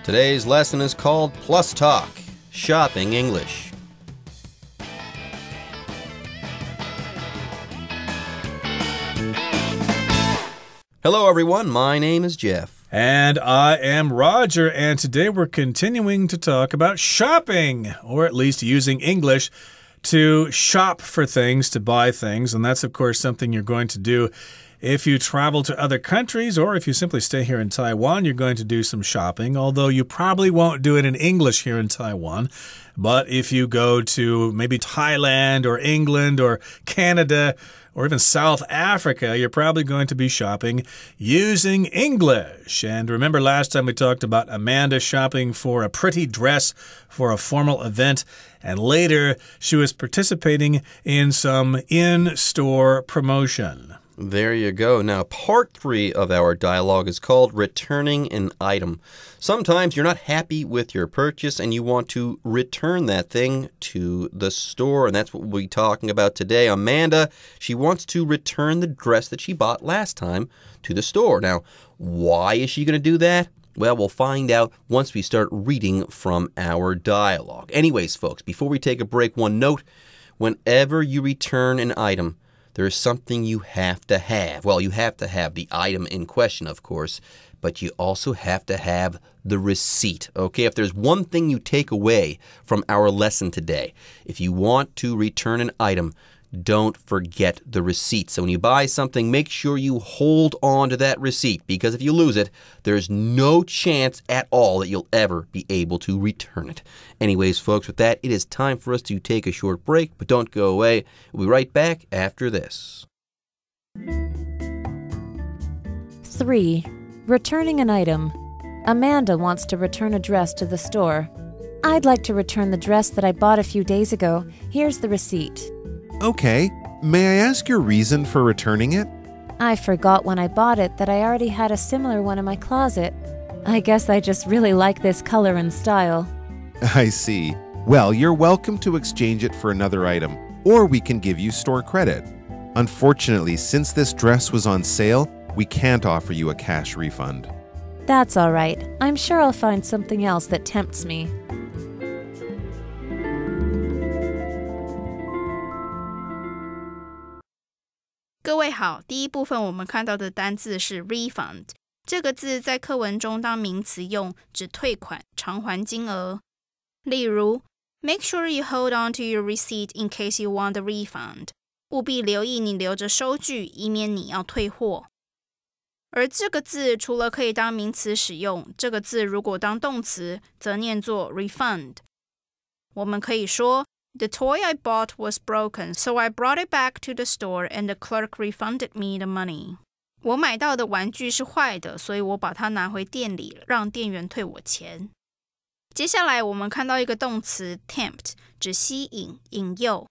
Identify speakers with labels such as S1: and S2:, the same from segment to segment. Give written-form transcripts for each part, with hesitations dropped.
S1: Today's lesson is called Plus Talk, Shopping English. Hello everyone, my name is Jeff.
S2: And I am Roger, and today we're continuing to talk about shopping, or at least using English to shop for things, to buy things. And that's, of course, something you're going to do if you travel to other countries, or if you simply stay here in Taiwan, you're going to do some shopping, although you probably won't do it in English here in Taiwan. But if you go to maybe Thailand or England or Canada or even South Africa, you're probably going to be shopping using English. And remember last time we talked about Amanda shopping for a pretty dress for a formal event, and later she was participating in some in-store promotion.
S1: There you go. Now, part 3 of our dialogue is called Returning an Item. Sometimes you're not happy with your purchase and you want to return that thing to the store. And that's what we'll be talking about today. Amanda, she wants to return the dress that she bought last time to the store. Now, why is she going to do that? Well, we'll find out once we start reading from our dialogue. Anyways, folks, before we take a break, one note. Whenever you return an item, there is something you have to have. Well, you have to have the item in question, of course, but you also have to have the receipt. Okay, if there's one thing you take away from our lesson today, if you want to return an item, don't forget the receipt. So when you buy something, make sure you hold on to that receipt, because if you lose it, there's no chance at all that you'll ever be able to return it. Anyways, folks, with that, it is time for us to take a short break, but don't go away. We'll be right back after this.
S3: 3. Returning an item. Amanda wants to return a dress to the store. I'd like to return the dress that I bought a few days ago. Here's the receipt.
S4: Okay. May I ask your reason for returning it?
S3: I forgot when I bought it that I already had a similar one in my closet. I guess I just really like this color and style.
S4: I see. Well, you're welcome to exchange it for another item, or we can give you store credit. Unfortunately, since this dress was on sale, we can't offer you a cash refund.
S3: That's all right. I'm sure I'll find something else that tempts me.
S5: "各位好，第一部分我们看到的单字是 refund。这个字在课文中当名词用，指退款、偿还金额。例如 ，Make sure you hold on to your receipt in case you want a refund。务必留意你留着收据，以免你要退货。而这个字除了可以当名词使用，这个字如果当动词，则念作 refund。我们可以说 The toy I bought was broken, so I brought it back to the store and the clerk refunded me the money. 我买到的玩具是坏的，所以我把它拿回店里，让店员退我钱。接下来我们看到一个动词 tempt， 指吸引、引诱，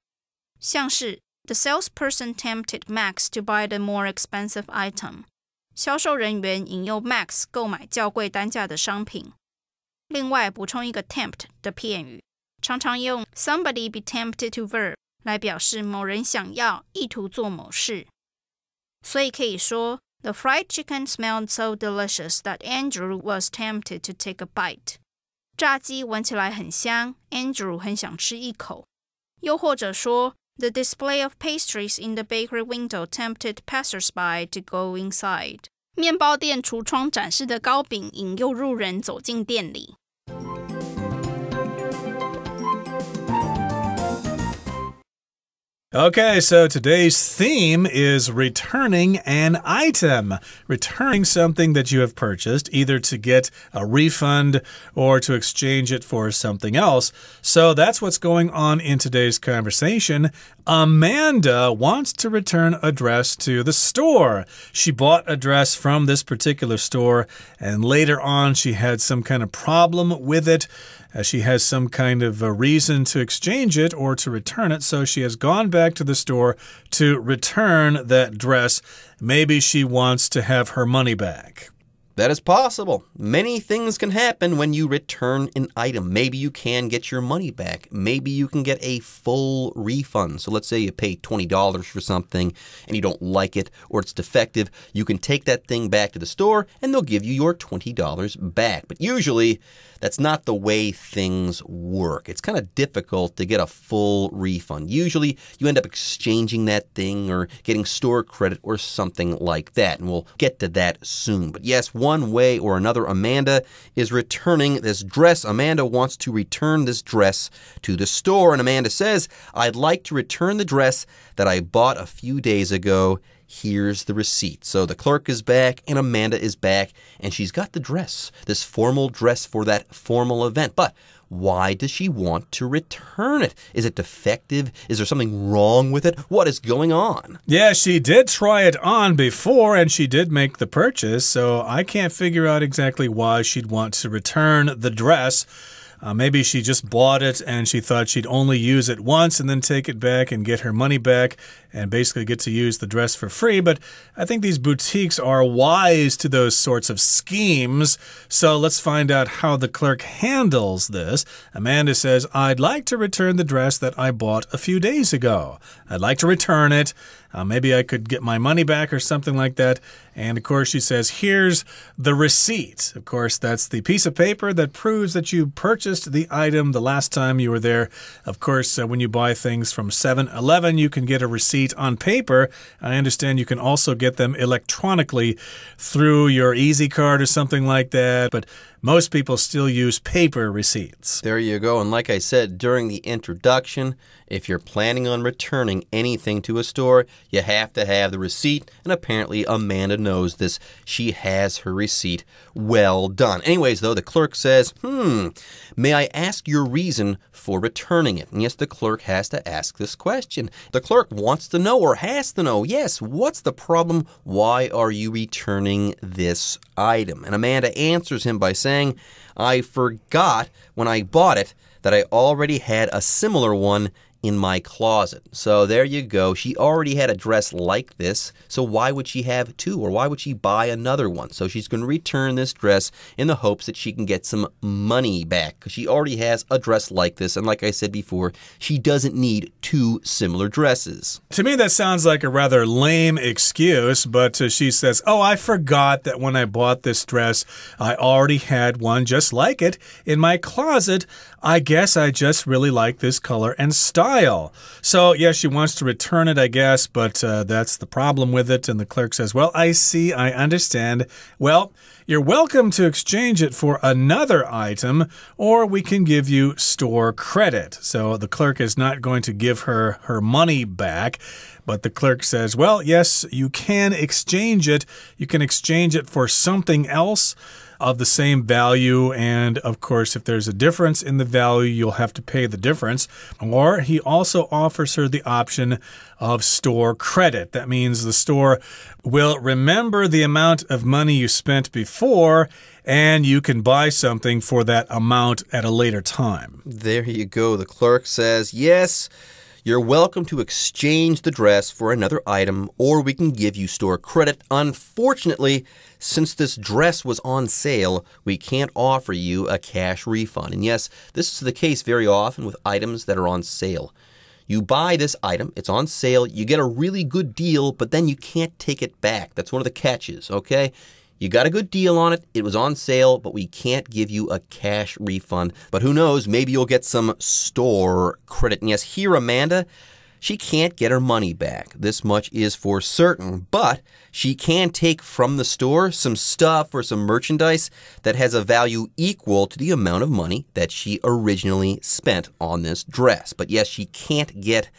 S5: 像是 The salesperson tempted Max to buy the more expensive item. 销售人员引诱 Max 购买较贵单价的商品。另外补充一个 tempt 的片语，常常用 somebody be tempted to verb 来表示某人想要、意图做某事。所以可以说 The fried chicken smelled so delicious that Andrew was tempted to take a bite. 炸鸡闻起来很香， Andrew 很想吃一口。又或者说The display of pastries in the bakery window tempted passers-by to go inside. 面包店橱窗展示的糕饼引诱路人走进店里。
S2: Okay, so today's theme is returning an item. Returning something that you have purchased, either to get a refund or to exchange it for something else. So that's what's going on in today's conversation. Amanda wants to return a dress to the store. She bought a dress from this particular store, and later on she had some kind of problem with it. She has some kind of a reason to exchange it or to return it, so she has gone back to the store to return that dress. Maybe she wants to have her money back.
S1: That is possible. Many things can happen when you return an item. Maybe you can get your money back. Maybe you can get a full refund. So let's say you pay $20 for something and you don't like it or it's defective. You can take that thing back to the store and they'll give you your $20 back. But usually that's not the way things work. It's kind of difficult to get a full refund. Usually you end up exchanging that thing or getting store credit or something like that. And we'll get to that soon. But yes, one way or another, Amanda is returning this dress. Amanda wants to return this dress to the store. And Amanda says, I'd like to return the dress that I bought a few days ago. Here's the receipt. So the clerk is back and Amanda is back and she's got the dress, this formal dress for that formal event. But why does she want to return it? Is it defective? Is there something wrong with it? What is going on?
S2: Yeah, she did try it on before and she did make the purchase, so I can't figure out exactly why she'd want to return the dress. Maybe she just bought it and she thought she'd only use it once and then take it back and get her money back and basically get to use the dress for free. But I think these boutiques are wise to those sorts of schemes. So let's find out how the clerk handles this. Amanda says, I'd like to return the dress that I bought a few days ago. I'd like to return it. Maybe I could get my money back or something like that. And of course, she says, here's the receipt. Of course, that's the piece of paper that proves that you purchased the item the last time you were there. Of course, when you buy things from 7-Eleven, you can get a receipt on paper. I understand you can also get them electronically through your Easy Card or something like that. But most people still use paper receipts.
S1: There you go. And like I said during the introduction, if you're planning on returning anything to a store, you have to have the receipt. And apparently Amanda knows this. She has her receipt. Well done. Anyways, though, the clerk says, may I ask your reason for returning it? And yes, the clerk has to ask this question. The clerk wants to know or has to know, yes, what's the problem? Why are you returning this item? And Amanda answers him by saying, I forgot when I bought it that I already had a similar one in my closet. So there you go. She already had a dress like this, so why would she have two, or why would she buy another one? So she's going to return this dress in the hopes that she can get some money back, because she already has a dress like this, and like I said before, she doesn't need two similar dresses.
S2: To me, that sounds like a rather lame excuse, but she says, oh, I forgot that when I bought this dress, I already had one just like it in my closet. I guess I just really like this color and style. So, yeah, she wants to return it, I guess, but that's the problem with it. And the clerk says, well, I see, I understand. Well, you're welcome to exchange it for another item, or we can give you store credit. So the clerk is not going to give her her money back. But the clerk says, well, yes, you can exchange it. You can exchange it for something else of the same value. And of course, if there's a difference in the value, you'll have to pay the difference. Or he also offers her the option of store credit. That means the store will remember the amount of money you spent before, and you can buy something for that amount at a later time.
S1: There you go. The clerk says, yes, you're welcome to exchange the dress for another item, or we can give you store credit. Unfortunately, since this dress was on sale, we can't offer you a cash refund. And yes, this is the case very often with items that are on sale. You buy this item, it's on sale, you get a really good deal, but then you can't take it back. That's one of the catches, okay? You got a good deal on it, it was on sale, but we can't give you a cash refund. But who knows, maybe you'll get some store credit. And yes, here, Amanda, she can't get her money back. This much is for certain. But she can take from the store some stuff or some merchandise that has a value equal to the amount of money that she originally spent on this dress. But yes, she can't get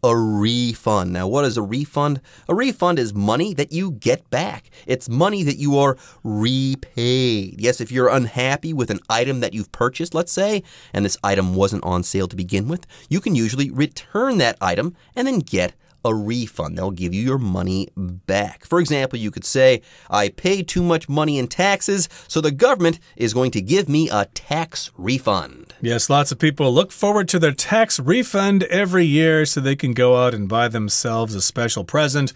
S1: a refund. Now, what is a refund? A refund is money that you get back. It's money that you are repaid. Yes, if you're unhappy with an item that you've purchased, let's say, and this item wasn't on sale to begin with, you can usually return that item and then get a refund. They'll give you your money back. For example, you could say, I paid too much money in taxes, so the government is going to give me a tax refund.
S2: Yes, lots of people look forward to their tax refund every year so they can go out and buy themselves a special present.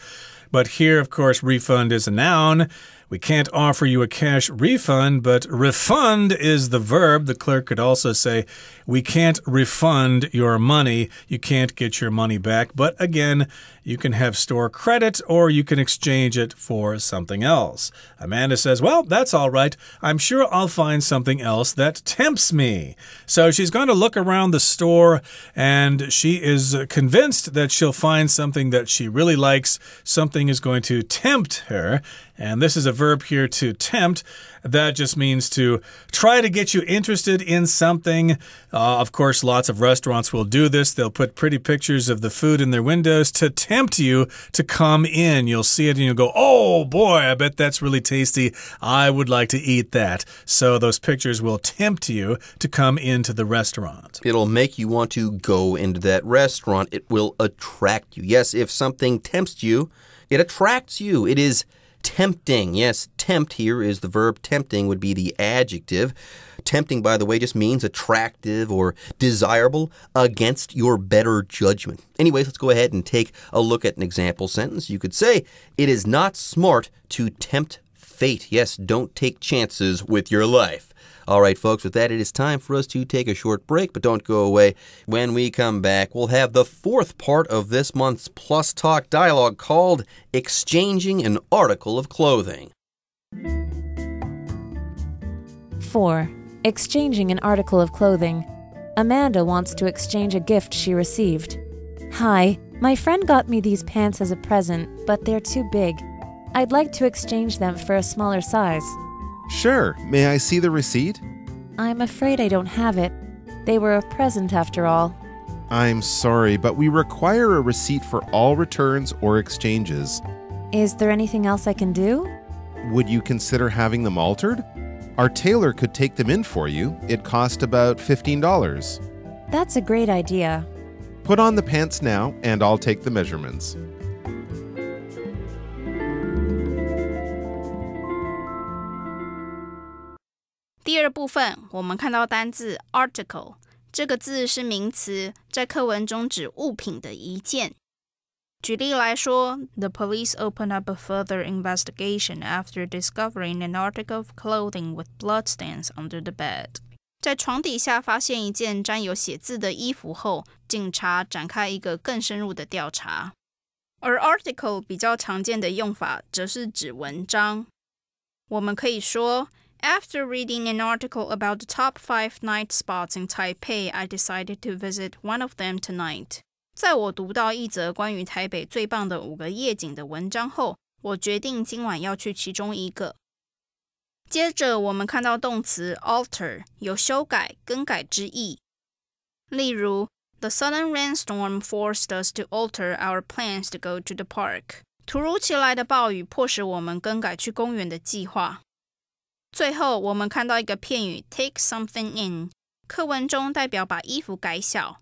S2: But here, of course, refund is a noun. We can't offer you a cash refund, but refund is the verb. The clerk could also say, we can't refund your money. You can't get your money back. But again, you can have store credit or you can exchange it for something else. Amanda says, well, that's all right. I'm sure I'll find something else that tempts me. So she's going to look around the store and she is convinced that she'll find something that she really likes. Something is going to tempt her. And this is a verb here, to tempt. That just means to try to get you interested in something. Of course, lots of restaurants will do this. They'll put pretty pictures of the food in their windows to tempt you to come in. You'll see it and you'll go, oh boy, I bet that's really tasty. I would like to eat that. So those pictures will tempt you to come into the restaurant.
S1: It'll make you want to go into that restaurant. It will attract you. Yes, if something tempts you, it attracts you. It is tempting. Yes, tempt here is the verb. Tempting would be the adjective. Tempting, by the way, just means attractive or desirable against your better judgment. Anyways, let's go ahead and take a look at an example sentence. You could say, it is not smart to tempt fate. Yes, don't take chances with your life. All right, folks, with that, it is time for us to take a short break, but don't go away. When we come back, we'll have the fourth part of this month's Plus Talk dialogue called Exchanging an Article of Clothing.
S3: 4. Exchanging an article of clothing. Amanda wants to exchange a gift she received. Hi, my friend got me these pants as a present, but they're too big. I'd like to exchange them for a smaller size.
S4: Sure. May I see the receipt?
S3: I'm afraid I don't have it. They were a present after all.
S4: I'm sorry, but we require a receipt for all returns or exchanges.
S3: Is there anything else I can do?
S4: Would you consider having them altered? Our tailor could take them in for you. It cost about $15.
S3: That's a great idea.
S4: Put on the pants now, and I'll take the measurements.
S5: 第二部分，我们看到单字 article， 这个字是名词，在课文中指物品的一件。举例来说 ，The police opened up a further investigation after discovering an article of clothing with bloodstains under the bed. 在床底下发现一件沾有血渍的衣服后，警察展开一个更深入的调查。而 article 比较常见的用法则是指文章。我们可以说After reading an article about the top 5 night spots in Taipei, I decided to visit one of them tonight. 在我读到一则关于台北最棒的5个夜景的文章后，我决定今晚要去其中一个。接着我们看到动词 alter 有修改、更改之意。例如 The sudden rainstorm forced us to alter our plans to go to the park. 突如其来的暴雨迫使我们更改去公园的计划。最后我们看到一个片语 take something in， 课文中代表把衣服改小。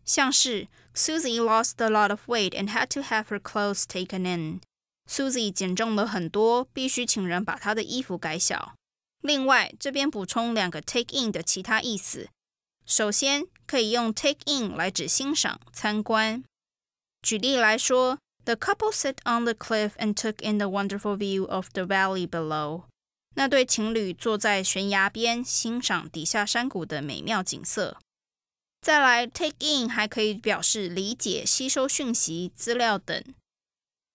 S5: 像是 Susie lost a lot of weight and had to have her clothes taken in. Susie 减重了很多，必须请人把她的衣服改小。另外，这边补充2个 take in 的其他意思。首先，可以用 take in 来指欣赏、参观。举例来说 The couple sat on the cliff and took in the wonderful view of the valley below. 那对情侣坐在悬崖边，欣赏底下山谷的美妙景色。再来 take in 还可以表示理解、吸收讯息、资料等。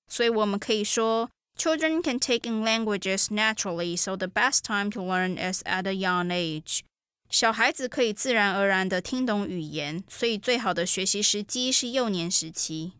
S5: 所以我们可以说 Children can take in languages naturally, so the best time to learn is at a young age. 小孩子可以自然而然地听懂语言，所以最好的学习时机是幼年时期。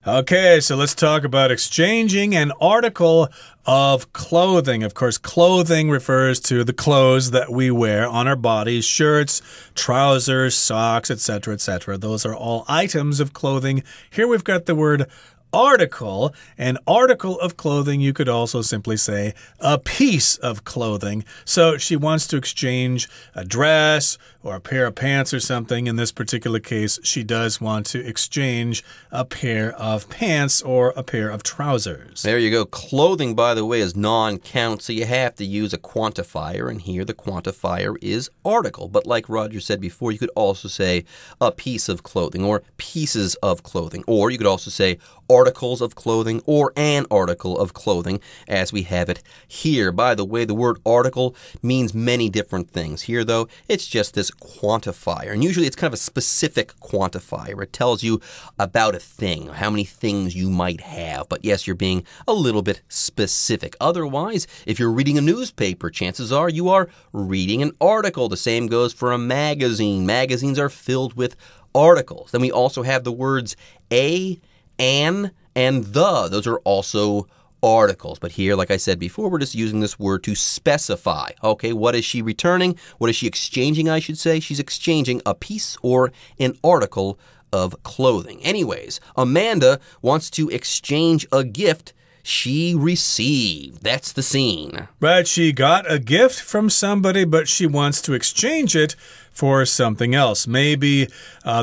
S2: Okay, so let's talk about exchanging an article of clothing. Of course, clothing refers to the clothes that we wear on our bodies, shirts, trousers, socks, etc., etc. Those are all items of clothing. Here we've got the word article. An article of clothing, you could also simply say a piece of clothing. So she wants to exchange a dress or a pair of pants or something. In this particular case, she does want to exchange a pair of pants or a pair of trousers.
S1: There you go. Clothing, by the way, is non-count, so you have to use a quantifier, and here the quantifier is article. But like Roger said before, you could also say a piece of clothing or pieces of clothing, or you could also say articles of clothing or an article of clothing as we have it here. By the way, the word article means many different things. Here, though, it's just this quantifier, and usually it's kind of a specific quantifier. It tells you about a thing, how many things you might have. But yes, you're being a little bit specific. Otherwise, if you're reading a newspaper, chances are you are reading an article. The same goes for a magazine. Magazines are filled with articles. Then we also have the words a, an, and the. Those are also articles. But here, like I said before, we're just using this word to specify. Okay, what is she returning? What is she exchanging, I should say? She's exchanging a piece or an article of clothing. Anyways, Amanda wants to exchange a gift she received. That's the scene.
S2: Right, she got a gift from somebody, but she wants to exchange it for something else. Maybe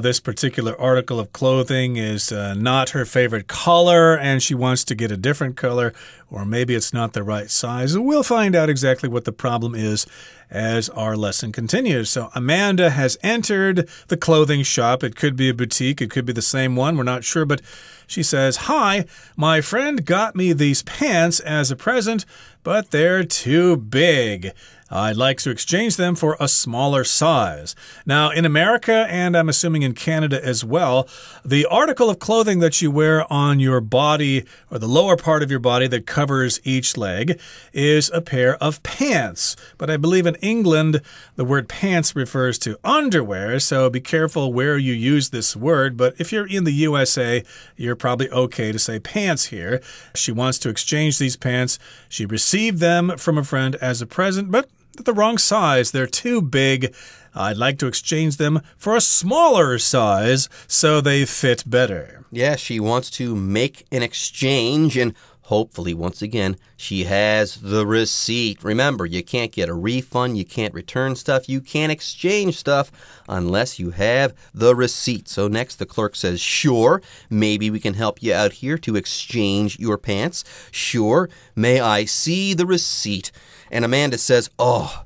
S2: this particular article of clothing is not her favorite color and she wants to get a different color, or maybe it's not the right size. We'll find out exactly what the problem is as our lesson continues. So Amanda has entered the clothing shop. It could be a boutique. It could be the same one. We're not sure, but she says, "Hi, my friend got me these pants as a present, but they're too big. I'd like to exchange them for a smaller size." Now, in America, and I'm assuming in Canada as well, the article of clothing that you wear on your body, or the lower part of your body that covers each leg, is a pair of pants. But I believe in England, the word pants refers to underwear, so be careful where you use this word. But if you're in the USA, you're probably okay to say pants here. She wants to exchange these pants. She received them from a friend as a present, but the wrong size. They're too big. I'd like to exchange them for a smaller size so they fit better.
S1: Yeah, she wants to make an exchange, and hopefully, once again, she has the receipt. Remember, you can't get a refund, you can't return stuff, you can't exchange stuff unless you have the receipt. So next, the clerk says, "Sure, maybe we can help you out here to exchange your pants. Sure, may I see the receipt?" And Amanda says, "Oh,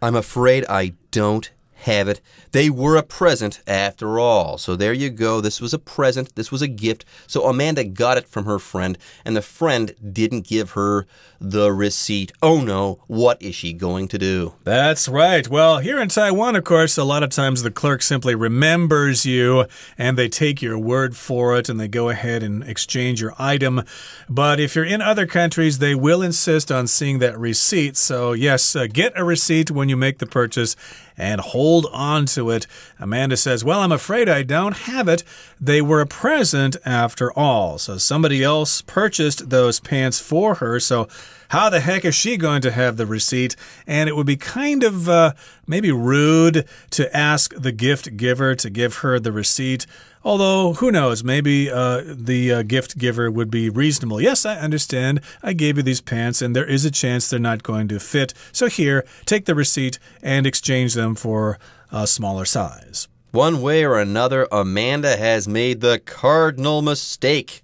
S1: I'm afraid I don't have it. They were a present after all." So there you go. This was a present. This was a gift. So Amanda got it from her friend, and the friend didn't give her the receipt. Oh no, what is she going to do?
S2: That's right. Well, here in Taiwan, of course, a lot of times the clerk simply remembers you and they take your word for it and they go ahead and exchange your item. But if you're in other countries, they will insist on seeing that receipt. So yes, get a receipt when you make the purchase and hold on to it. Amanda says, "Well, I'm afraid I don't have it. They were a present after all." So somebody else purchased those pants for her. So how the heck is she going to have the receipt? And it would be kind of maybe rude to ask the gift giver to give her the receipt. Although, who knows, maybe the gift giver would be reasonable. "Yes, I understand. I gave you these pants, and there is a chance they're not going to fit. So here, take the receipt and exchange them for a smaller size."
S1: One way or another, Amanda has made the cardinal mistake.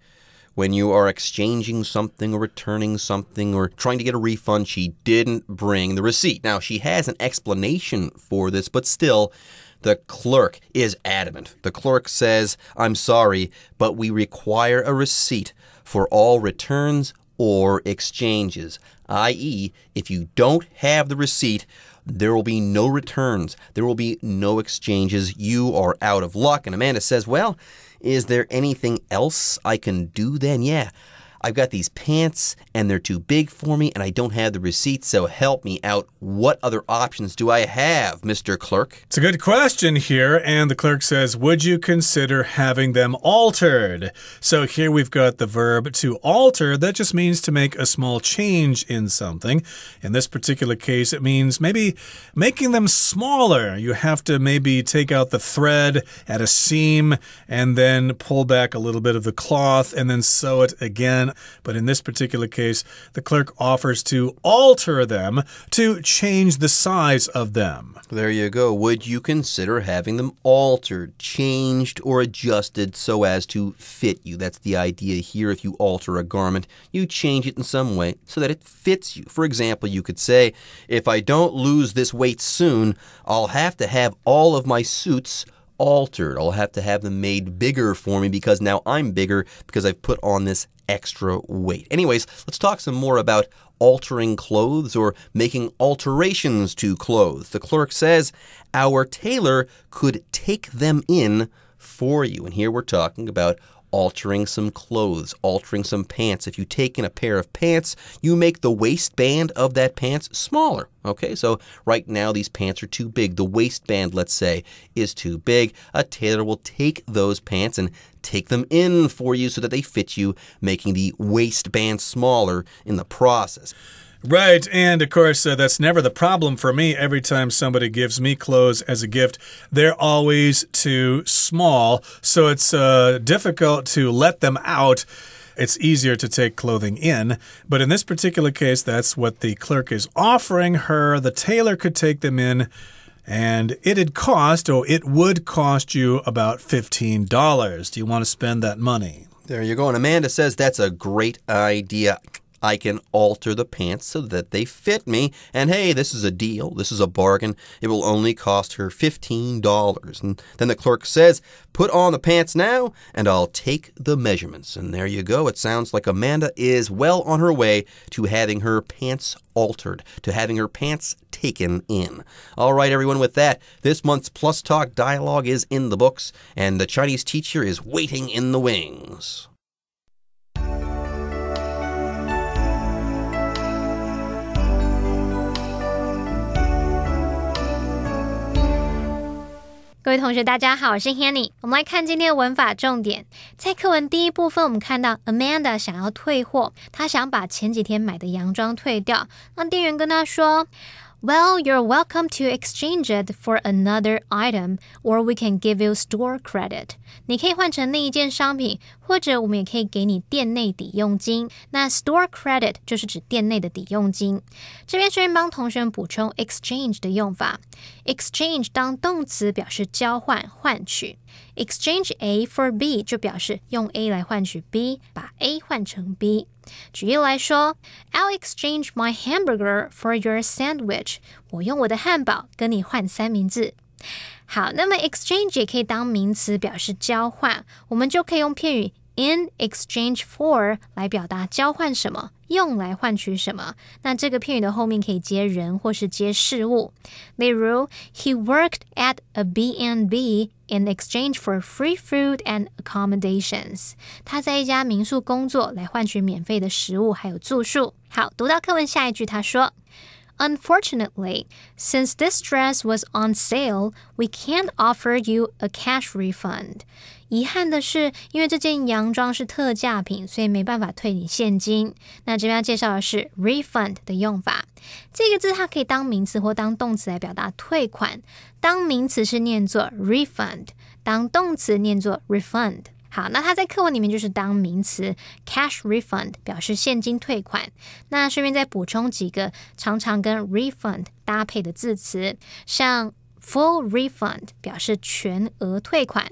S1: When you are exchanging something or returning something or trying to get a refund, she didn't bring the receipt. Now, she has an explanation for this, but still, the clerk is adamant. The clerk says, "I'm sorry, but we require a receipt for all returns or exchanges." i.e., if you don't have the receipt, there will be no returns. There will be no exchanges. You are out of luck. And Amanda says, "Well, is there anything else I can do then?" Yeah, I've got these pants and they're too big for me and I don't have the receipt, so help me out. What other options do I have, Mr. Clerk?
S2: It's a good question here, and the clerk says, would you consider having them altered? So here we've got the verb to alter. That just means to make a small change in something. In this particular case, it means maybe making them smaller. You have to maybe take out the thread at a seam and then pull back a little bit of the cloth and then sew it again. But in this particular case, the clerk offers to alter them, to change the size of them.
S1: There you go. Would you consider having them altered, changed, or adjusted so as to fit you? That's the idea here. If you alter a garment, you change it in some way so that it fits you. For example, you could say, if I don't lose this weight soon, I'll have to have all of my suits altered. I'll have to have them made bigger for me because now I'm bigger because I've put on this extra weight. Anyways, let's talk some more about altering clothes or making alterations to clothes. The clerk says, our tailor could take them in for you. And here we're talking about altering some clothes, altering some pants. If you take in a pair of pants, you make the waistband of that pants smaller. Okay, so right now these pants are too big. The waistband, let's say, is too big. A tailor will take those pants and take them in for you so that they fit you, making the waistband smaller in the process.
S2: Right, and of course, that's never the problem for me. Every time somebody gives me clothes as a gift, they're always too small, so it's difficult to let them out. It's easier to take clothing in, but in this particular case, that's what the clerk is offering her. The tailor could take them in, and it would cost you about $15. Do you want to spend that money?
S1: There you go, and Amanda says that's a great idea. I can alter the pants so that they fit me. And hey, this is a deal. This is a bargain. It will only cost her $15. And then the clerk says, put on the pants now, and I'll take the measurements. And there you go. It sounds like Amanda is well on her way to having her pants altered, to having her pants taken in. All right, everyone, with that, this month's Plus Talk dialogue is in the books, and the Chinese teacher is waiting in the wings.
S6: 各位同学大家好，我是 Hanny。 我们来看今天的文法重点。在课文第一部分，我们看到 Amanda 想要退货，她想把前几天买的洋装退掉。那店员跟她说， Well, you're welcome to exchange it for another item, or we can give you store credit. 你可以换成另一件商品，或者我们也可以给你店内抵用金。那 store credit 就是指店内的抵用金。这边顺便帮同学们补充 exchange 的用法。exchange 当动词表示交换、换取。exchange A for B 就表示用 A 来换取 B， 把 A 换成 B。举例来说 I'll exchange my hamburger for your sandwich. 我用我的汉堡跟你换三明治。好，那么 exchange 也可以当名词表示交换，我们就可以用片语 in exchange for 来表达交换什么，用来换取什么。那这个片语的后面可以接人或是接事物。例如 He worked at a B&B in exchange for free food and accommodations. 他在一家民宿工作来换取免费的食物还有住宿。好，读到课文下一句他说Unfortunately, since this dress was on sale, we can't offer you a cash refund. 遗憾的是，因为这件洋装是特价品，所以没办法退你现金。那这边要介绍的是 refund 的用法。这个字它可以当名词或当动词来表达退款。当名词是念作 refund， 当动词念作 refund。好，那它在课文里面就是当名词 cash refund 表示现金退款。那顺便再补充几个常常跟 refund 搭配的字词，像 full refund 表示全额退款，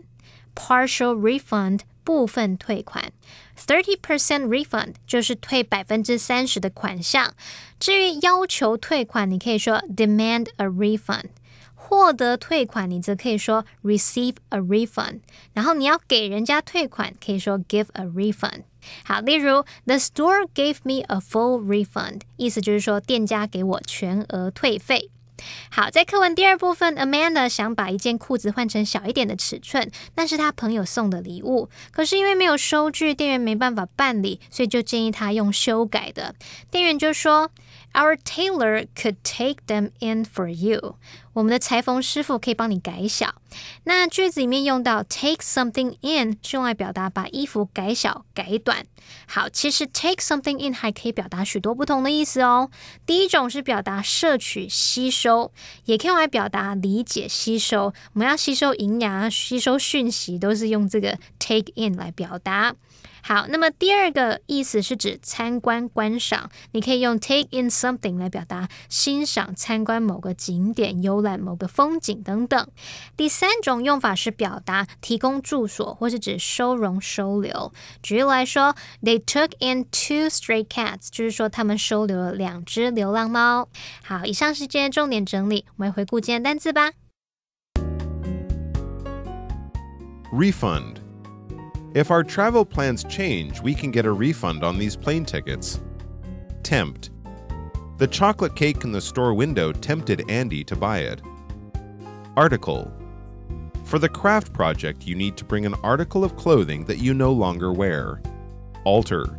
S6: partial refund 部分退款， 30% refund 就是退 30% 的款项。至于要求退款，你可以说 demand a refund。获得退款，你则可以说 receive a refund， 然后你要给人家退款，可以说 give a refund。好，例如 The store gave me a full refund， 意思就是说店家给我全额退费。好，在课文第二部分 Amanda 想把一件裤子换成小一点的尺寸，那是她朋友送的礼物，可是因为没有收据，店员没办法办理，所以就建议她用修改的。店员就说Our tailor could take them in for you. 我们的裁缝师傅可以帮你改小。那句子里面用到 take something in 是用来表达把衣服改小、改短。好，其实 take something in 还可以表达许多不同的意思哦。第一种是表达摄取、吸收，也可以用来表达理解、吸收。我们要吸收营养、吸收讯息，都是用这个 take in 来表达。好，那么第二个意思是指参观观赏，你可以用 take in something 来表达欣赏、参观某个景点、游览某个风景等等。第三种用法是表达提供住所，或是指收容、收留。举例来说 ，They took in 2 stray cats， 就是说他们收留了2只流浪猫。好，以上是今天重点整理，我们回顾今天单字吧。
S4: Refund.If our travel plans change, we can get a refund on these plane tickets. Tempt. The chocolate cake in the store window tempted Andy to buy it. Article. For the craft project, you need to bring an article of clothing that you no longer wear. Alter.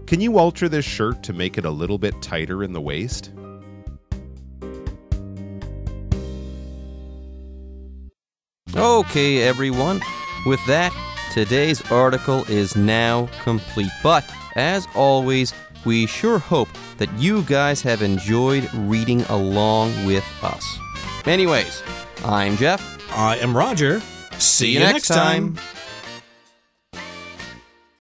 S4: Can you alter this shirt to make it a little bit tighter in the waist?
S1: Okay, everyone. With that,Today's article is now complete, but as always, we sure hope that you guys have enjoyed reading along with us. Anyways, I'm Jeff.
S2: I am Roger.
S1: See you next time.